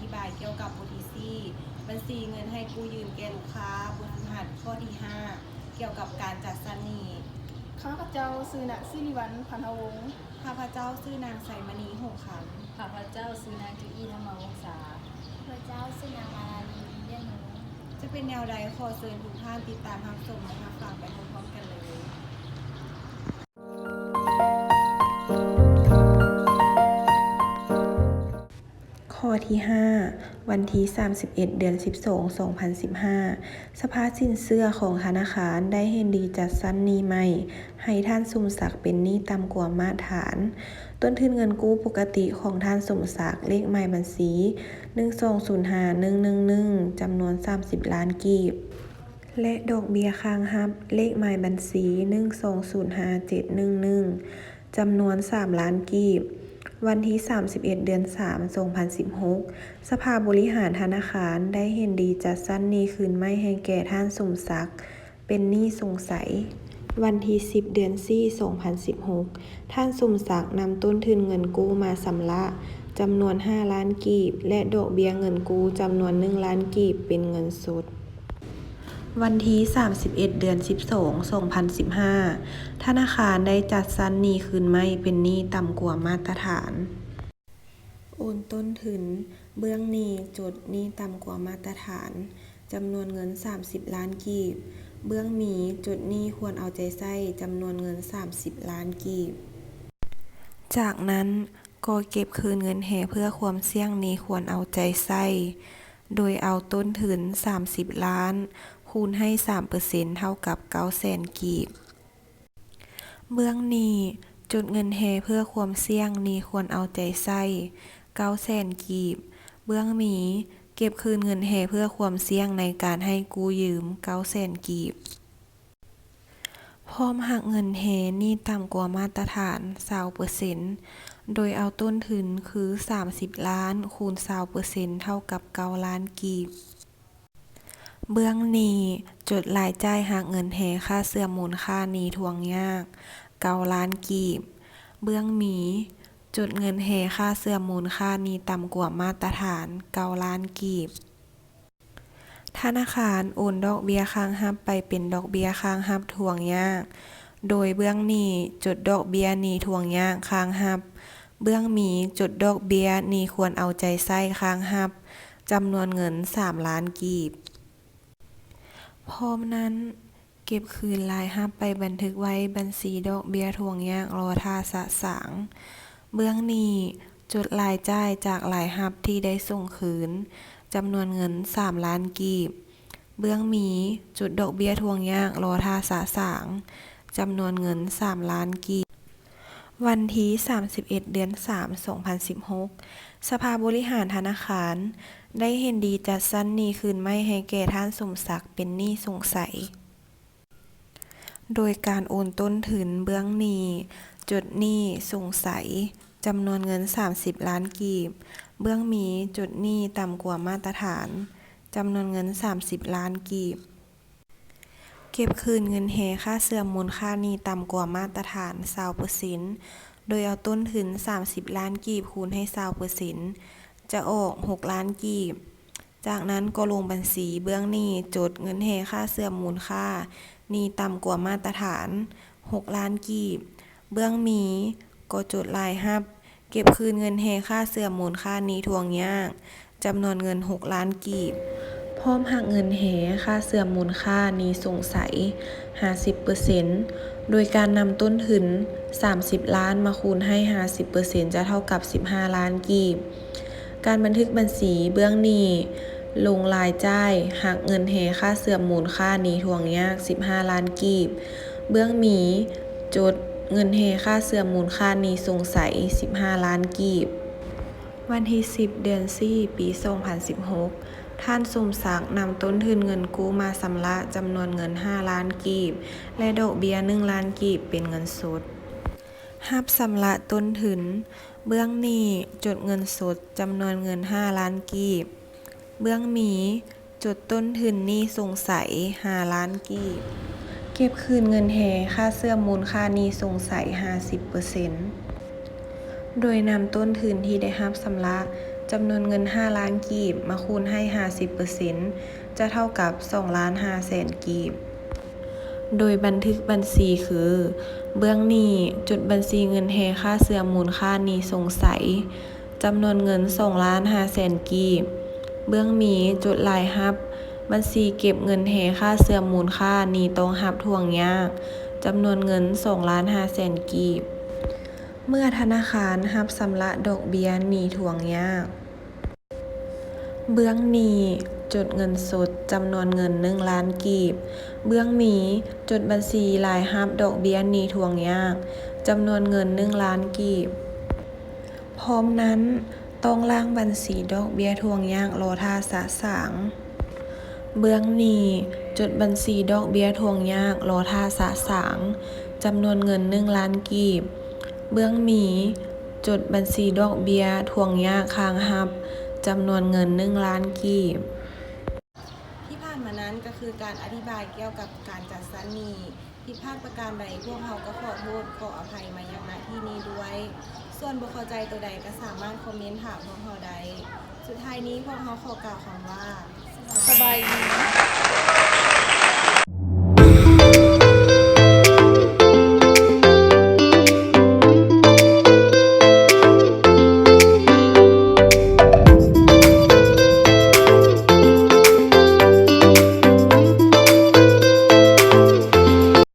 ธิบายเกี่ยวกับ OTC บัญชีเงินให้กู้ยืมแก่ลูกค้าบทฝึกหัดข้อที่ 5 เกี่ยวกับการจัดสรรหนี้ข้าพเจ้าชื่อนางสิริวัลย์พันธวงศ์ ข้าพเจ้าชื่อนางไสมณีหงส์ข ข้าพเจ้าซื้อนางจุอี้ธรรมวงศา พระเจ้าสนางาลาลีเยนหนู ำจะเป็นแนวใดขอเชิญทุกท่านติดตามรับชมและรับฟังไปพร้อมๆกันเลย ข้อที่ 5 วันที่ 31 เดือน 12 2015 สภาสินเชื่อของธนาคารได้เห็นดีจัดสรรหนี้ใหม่ ให้ท่านสมศักดิ์เป็นหนี้ต่ำกว่ามาตรฐาน ต้นทุนเงินกู้ปกติของท่านสมศักดิ์เลขหมายบัญชี 1205111 จำนวน 30 ล้านกีบ และดอกเบี้ยค้างรับเลขหมายบัญชี 1205711 จำนวน 3 ล้านกีบ วันที่ 31 เดือน 3 2016 สภาบริหารธนาคารได้เห็นดีจัดสรรหนี้คืนไม่ให้แก่ท่านสมศักดิ์เป็นหนี้สงสัย วันที่ 10 เดือน 4 2016 ท่านสมศักดิ์นำต้นทุนเงินกู้มาชำระจำนวน 5 ล้านกีบ และดอกเบี้ยเงินกู้จำนวน 1 ล้านกีบเป็นเงินสด วันที่ 31 เดือน 12 2015 ธนาคารได้จัดสรรหนี้คืนไม่เป็นหนี้ต่ำกว่ามาตรฐาน โอนต้นทุนเบื้องหนี้จดหนี้ต่ำกว่ามาตรฐานจำนวนเงิน 30 ล้านกีบ เบื้องหมีจดหนี้ควรเอาใจใส่จำนวนเงิน 30 ล้านกีบ จากนั้นก็เก็บคืนเงินแห่เพื่อความเสี่ยงนี้ควรเอาใจใส่โดยเอาต้นทุน 30 ล้านคูณให้ 3% เท่ากับ 900,000 กีบ เบื้องหนี้จดเงินแห่เพื่อความเสี่ยงนี้ควรเอาใจใส่ 900,000 กีบ เบื้องหมีเก็บคืนเงินแห่เพื่อความเสี่ยงในการให้กู้ยืม 900,000 กีบ พร้อมหักเงินแห่หนี้ต่ำกว่ามาตรฐาน 20% โดยเอาต้นทุนคือ 30 ล้านคูณ 20% เท่ากับ 9 ล้านกีบ เบื้องหนี้จดรายจ่ายหักเงินแห่ค่าเสื่อมมูลค่าหนี้ทวงยาก 9 ล้านกีบ เบื้องหมีจดเงินแห่ค่าเสื่อมมูลค่าหนี้ต่ำกว่ามาตรฐาน 9 ล้านกีบ ธนาคารโอนดอกเบี้ยค้างรับไปเป็นดอกเบี้ยค้างรับทวงยาก โดยเบื้องหนี้จดดอกเบี้ยหนี้ทวงยากค้างรับ เบื้องหมีจดดอกเบี้ยหนี้ควรเอาใจใส่ค้างรับจำนวนเงิน 3 ล้านกีบ พร้อมนั้นเก็บคืนรายรับไปบันทึกไว้บัญชีดอกเบี้ยทวงยากรอท่าสะสาง เบื้องหนี้จดรายจ่ายจากรายรับที่ได้ส่งคืนจำนวนเงิน 3 ล้านกีบ เบื้องหมีจดดอกเบี้ยทวงยากรอท่าสะสางจำนวนเงิน 3 ล้านกีบ วันที่ 31 เดือน 3 2016 สภาบริหารธนาคารได้เห็นดีจัดสรรหนี้คืนไม่ให้แก่ท่านสมศักดิ์เป็นหนี้สงสัย โดยการโอนต้นทุนเบื้องหนี้จดหนี้สงสัยจำนวนเงิน 30 ล้านกีบ เบื้องหมีจดหนี้ต่ำกว่ามาตรฐานจำนวนเงิน 30 ล้านกีบ เก็บคืนเงินแห่ค่าเสื่อมมูลค่าหนี้ต่ำกว่ามาตรฐาน 20% โดยเอาต้นทุน 30 ล้านกีบคูณให้ 20% จะออก 6 ล้านกีบ จากนั้นก็ลงบัญชีเบื้องหนี้จดเงินแห่ค่าเสื่อมมูลค่าหนี้ต่ำกว่ามาตรฐาน 6 ล้านกีบ เบื้องหมีก็จดรายรับเก็บคืนเงินแห่ค่าเสื่อมมูลค่าหนี้ทวงยากจำนวนเงิน 6 ล้านกีบ พร้อมหักเงินแห่ค่าเสื่อมมูลค่าหนี้สงสัย 50% โดยการนำต้นทุน 30 ล้านมาคูณให้ 50% จะเท่ากับ 15 ล้านกีบ การบันทึกบัญชีเบื้องหนี้ลงรายจ่ายหักเงินแห่ค่าเสื่อมมูลค่าหนี้ทวงยาก 15 ล้านกีบ เบื้องหมีจดเงินแห่ค่าเสื่อมมูลค่าหนี้สงสัย 15 ล้านกีบ วันที่ 10 เดือน 4 ปี 2016 ท่านสมศักดิ์นำต้นทุนเงินกู้มาชำระจำนวนเงิน 5 ล้านกีบ และดอกเบี้ย 1 ล้านกีบเป็นเงินสด รับชำระต้นทุนเบื้องหนี้จดเงินสดจำนวนเงิน 5 ล้านกีบ เบื้องหมีจดต้นทุนหนี้สงสัย 5 ล้านกีบ เก็บคืนเงินแห่ค่าเสื่อมมูลค่าหนี้สงสัย 50% โดยนำต้นทุนที่ได้รับชำระ จำนวนเงิน5ล้านกีบมาคูณให้ 50% จะเท่ากับ2,500,000 กีบโดยบันทึกบัญชีคือเบื้องหนี้จุดบัญชีเงินแห่ค่าเสื่อมมูลค่าหนี้สงสัยจำนวนเงิน2,500,000 กีบเบื้องมีจุดรายรับบัญชีเก็บเงินแห่ค่าเสื่อมมูลค่าหนี้ต้องรับทวงยากจำนวนเงิน2,500,000 กีบเมื่อธนาคารรับชำระดอกเบี้ยหนี้ทวงยากเบื้องหนี้จดเงินสดจำนวนเงิน1ล้านกีบเบื้องมีจดบัญชีรายรับดอกเบี้ยหนี้ทวงยากจำนวนเงิน1ล้านกีบพร้อมนั้นต้องล้างบัญชีดอกเบี้ยทวงยากรอท่าสะสางเบื้องหนี้จดบัญชีดอกเบี้ยทวงยากรอท่าสะสางจำนวนเงิน1ล้านกีบเบื้องมีจดบัญชีดอกเบี้ยทวงยากค้างรับจำนวนเงิน1ล้านกีบที่ผ่านมานั้นก็คือการอธิบายเกี่ยวกับการจัดสรรหนี้ผิดพลาดประการใดพวกเราก็ขอโทษขออภัยมาอย่างณที่นี้ด้วยส่วนบ่เข้าใจตัวใดก็สามารถคอมเมนต์ถามพวกเราได้สุดท้ายนี้พวกเราขอกล่าวคำว่าสบายดี